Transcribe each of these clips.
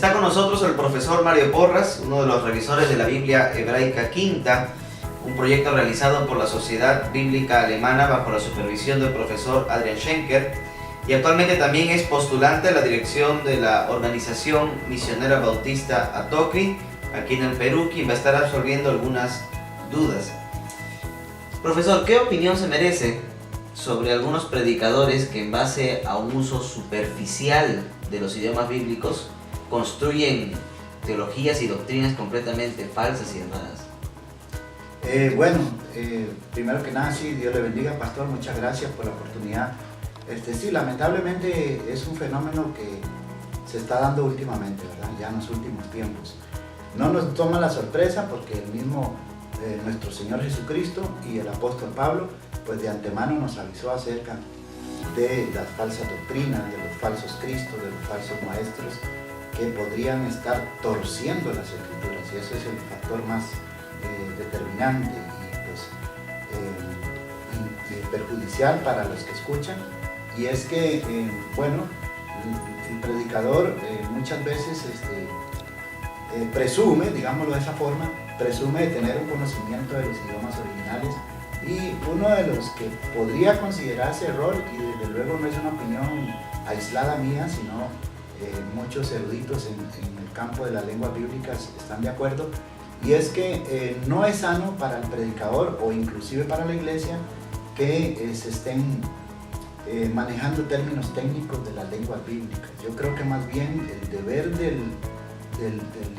Está con nosotros el profesor Mario Porras, uno de los revisores de la Biblia Hebraica Quinta, un proyecto realizado por la Sociedad Bíblica Alemana bajo la supervisión del profesor Adrian Schenker, y actualmente también es postulante a la dirección de la Organización Misionera Bautista Atokri, aquí en el Perú, quien va a estar absolviendo algunas dudas. Profesor, ¿qué opinión se merece sobre algunos predicadores que en base a un uso superficial de los idiomas bíblicos construyen teologías y doctrinas completamente falsas y erradas? Primero que nada, sí, Dios le bendiga, pastor, muchas gracias por la oportunidad. Sí, lamentablemente es un fenómeno que se está dando últimamente, ¿verdad? Ya en los últimos tiempos. No nos toma la sorpresa porque el mismo nuestro Señor Jesucristo y el apóstol Pablo, pues de antemano nos avisó acerca de las falsas doctrinas, de los falsos cristos, de los falsos maestros que podrían estar torciendo las escrituras, y ese es el factor más determinante y perjudicial para los que escuchan. Y es que, el predicador muchas veces presume, digámoslo de esa forma, presume de tener un conocimiento de los idiomas originales, y uno de los que podría considerarse error, y desde luego no es una opinión aislada mía, sino muchos eruditos en el campo de las lenguas bíblicas están de acuerdo, y es que no es sano para el predicador o inclusive para la iglesia que se estén manejando términos técnicos de las lenguas bíblicas. Yo creo que más bien el deber del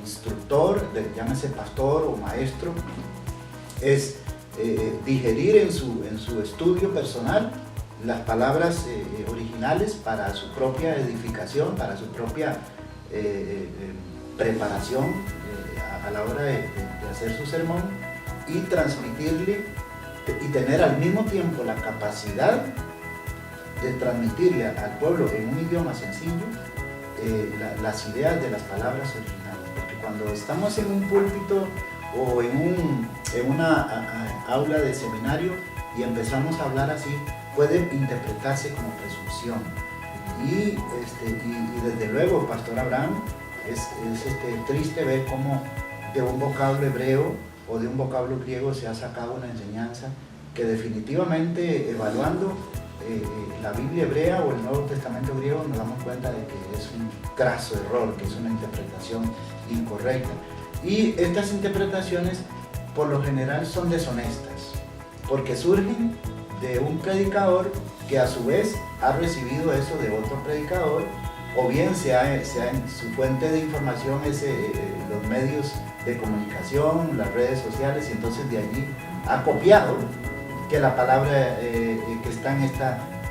instructor, llámese pastor o maestro, es digerir en su estudio personal las palabras originales para su propia edificación, para su propia preparación a la hora de hacer su sermón, y transmitirle y tener al mismo tiempo la capacidad de transmitirle al pueblo en un idioma sencillo las ideas de las palabras originales. Porque cuando estamos en un púlpito o en una aula de seminario y empezamos a hablar así, puede interpretarse como presunción. Y desde luego, Pastor Abraham, es triste ver cómo de un vocablo hebreo o de un vocablo griego se ha sacado una enseñanza que definitivamente, evaluando la Biblia hebrea o el Nuevo Testamento griego, nos damos cuenta de que es un graso error, que es una interpretación incorrecta. Y estas interpretaciones por lo general son deshonestas, porque surgen de un predicador que a su vez ha recibido eso de otro predicador, o bien sea en su fuente de información los medios de comunicación, las redes sociales, y entonces de allí ha copiado que la palabra que está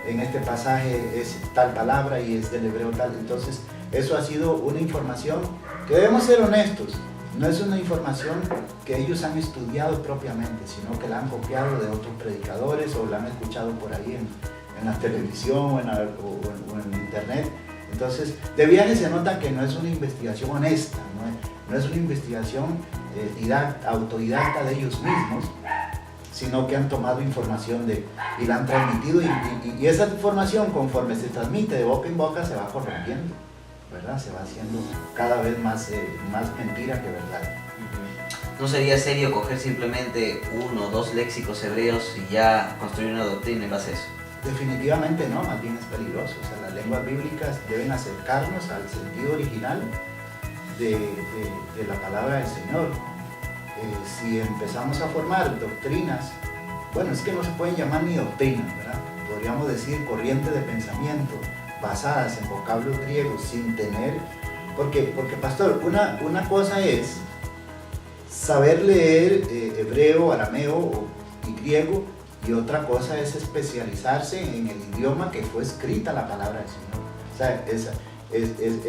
en este pasaje es tal palabra y es del hebreo tal. Entonces eso ha sido una información que, debemos ser honestos, no es una información que ellos han estudiado propiamente, sino que la han copiado de otros predicadores o la han escuchado por ahí en la televisión o en internet. Entonces, de viaje se nota que no es una investigación honesta, no es una investigación autodidacta de ellos mismos, sino que han tomado información y la han transmitido, y esa información, conforme se transmite de boca en boca, se va corrompiendo, ¿verdad? Se va haciendo cada vez más mentira que verdad. ¿No sería serio coger simplemente uno o dos léxicos hebreos y ya construir una doctrina en base a eso? Definitivamente no, más bien es peligroso. O sea, las lenguas bíblicas deben acercarnos al sentido original de la palabra del Señor. Si empezamos a formar doctrinas, bueno, es que no se pueden llamar ni doctrinas, ¿verdad? Podríamos decir corrientes de pensamiento basadas en vocablos griegos sin tener, porque pastor, una cosa es saber leer hebreo, arameo y griego, y otra cosa es especializarse en el idioma que fue escrita la palabra del Señor. O sea,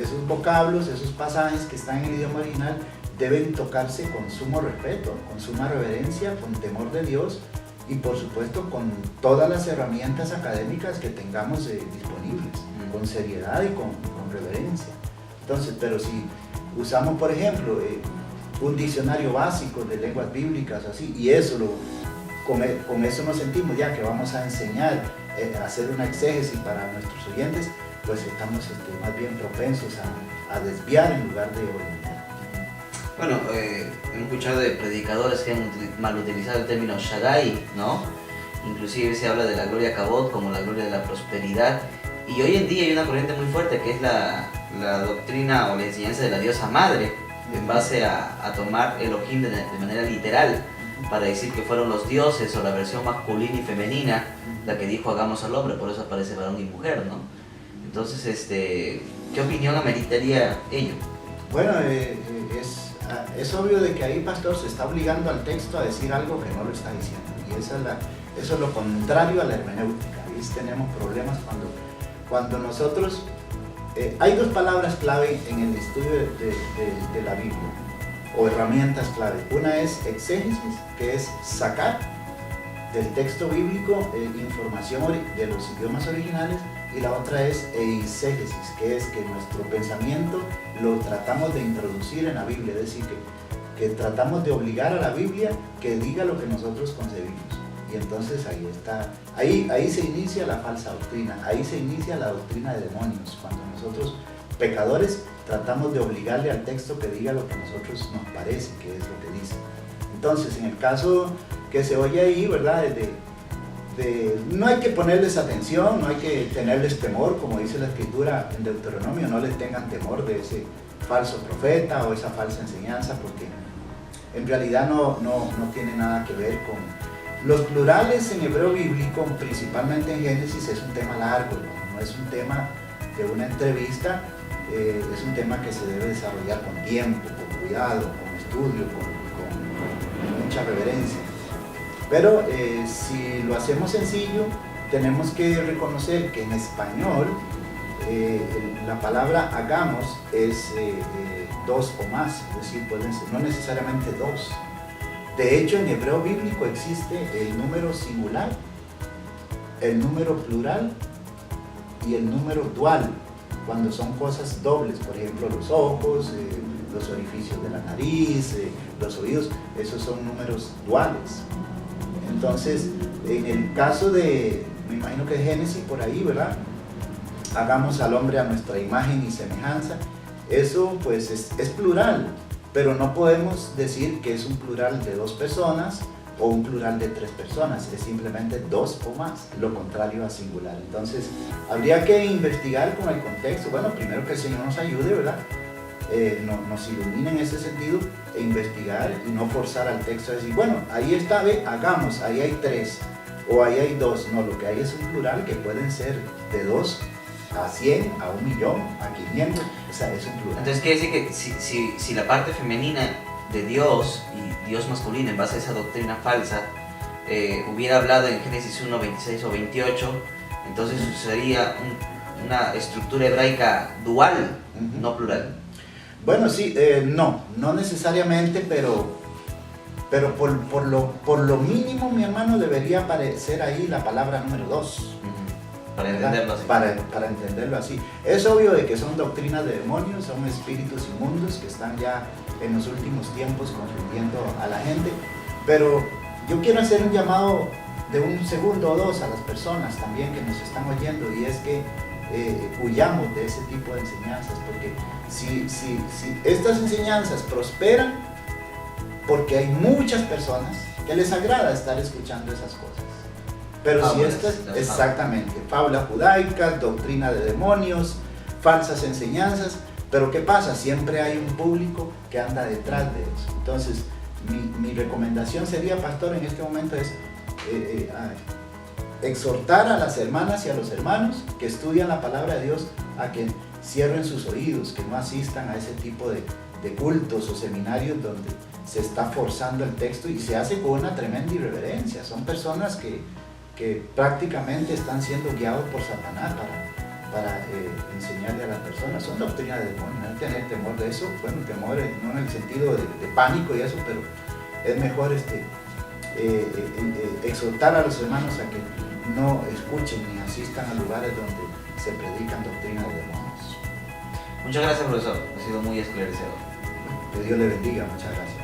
esos vocablos, esos pasajes que están en el idioma original deben tocarse con sumo respeto, con suma reverencia, con temor de Dios, y por supuesto con todas las herramientas académicas que tengamos disponibles, con seriedad y con reverencia. Entonces, pero si usamos, por ejemplo, un diccionario básico de lenguas bíblicas, así, y con eso nos sentimos ya que vamos a enseñar, a hacer una exégesis para nuestros oyentes, pues estamos más bien propensos a desviar en lugar de orientar. Bueno, hemos escuchado de predicadores que han mal utilizado el término Shaddai, ¿no? Inclusive se habla de la gloria Kabod como la gloria de la prosperidad. Y hoy en día hay una corriente muy fuerte que es la doctrina o la enseñanza de la diosa madre, en base a tomar Elohim de manera literal, para decir que fueron los dioses o la versión masculina y femenina la que dijo hagamos al hombre, por eso aparece varón y mujer, ¿no? Entonces, ¿qué opinión ameritaría ello? Bueno, es obvio de que ahí, pastor, se está obligando al texto a decir algo que no lo está diciendo. Y eso es lo contrario a la hermenéutica. Ahí tenemos problemas cuando nosotros... hay dos palabras clave en el estudio de la Biblia, o herramientas clave. Una es exégesis, que es sacar del texto bíblico información de los idiomas originales, y la otra es eisegesis, que es que nuestro pensamiento lo tratamos de introducir en la Biblia, es decir, que tratamos de obligar a la Biblia que diga lo que nosotros concebimos. Y entonces ahí se inicia la falsa doctrina, ahí se inicia la doctrina de demonios, cuando nosotros, pecadores, tratamos de obligarle al texto que diga lo que a nosotros nos parece que es lo que dice. Entonces, en el caso que se oye ahí, ¿verdad? No hay que ponerles atención, no hay que tenerles temor, como dice la Escritura en Deuteronomio, no les tengan temor de ese falso profeta o esa falsa enseñanza, porque en realidad no tiene nada que ver con... Los plurales en hebreo bíblico, principalmente en Génesis, es un tema largo, no es un tema de una entrevista, es un tema que se debe desarrollar con tiempo, con cuidado, con estudio, con mucha reverencia. Pero si lo hacemos sencillo, tenemos que reconocer que en español la palabra hagamos es dos o más, es decir, pueden ser, no necesariamente dos. De hecho, en hebreo bíblico existe el número singular, el número plural y el número dual, cuando son cosas dobles, por ejemplo, los ojos, los orificios de la nariz, los oídos, esos son números duales. Entonces, en el caso de, me imagino que Génesis por ahí, ¿verdad? Hagamos al hombre a nuestra imagen y semejanza. Eso pues es plural, pero no podemos decir que es un plural de dos personas o un plural de tres personas, es simplemente dos o más, lo contrario a singular. Entonces, habría que investigar con el contexto. Bueno, primero que el Señor nos ayude, ¿verdad? Nos ilumine en ese sentido e investigar y no forzar al texto a decir, bueno, ahí está, ve, hagamos, ahí hay tres o ahí hay dos. No, lo que hay es un plural que pueden ser de 2 a 100, a 1.000.000, a 500, o sea, es un plural. Entonces quiere decir que si la parte femenina de Dios y Dios masculino en base a esa doctrina falsa hubiera hablado en Génesis 1, 26 o 28, entonces sería una estructura hebraica dual, no plural. Bueno, sí, no necesariamente, pero por lo mínimo, mi hermano, debería aparecer ahí la palabra número 2. Para entenderlo así. Para entenderlo así. Es obvio de que son doctrinas de demonios, son espíritus inmundos que están ya en los últimos tiempos confundiendo a la gente, pero yo quiero hacer un llamado de un segundo o dos a las personas también que nos están oyendo, y es que huyamos de ese tipo de enseñanzas, porque si estas enseñanzas prosperan, porque hay muchas personas que les agrada estar escuchando esas cosas. Pero fábulas, si estas, exactamente, fábulas judaicas, doctrina de demonios, falsas enseñanzas, pero ¿qué pasa? Siempre hay un público que anda detrás de eso. Entonces, mi recomendación sería, pastor, en este momento es exhortar a las hermanas y a los hermanos que estudian la palabra de Dios a que cierren sus oídos, que no asistan a ese tipo de cultos o seminarios donde se está forzando el texto y se hace con una tremenda irreverencia. Son personas que prácticamente están siendo guiados por Satanás para enseñarle a las personas. Son doctrinas de demonios, no hay que tener temor de eso. Bueno, temor no en el sentido de pánico y eso, pero es mejor exhortar a los hermanos a que no escuchen ni asistan a lugares donde se predican doctrinas de demonios. Muchas gracias, profesor, ha sido muy esclarecedor. Que Dios le bendiga, muchas gracias.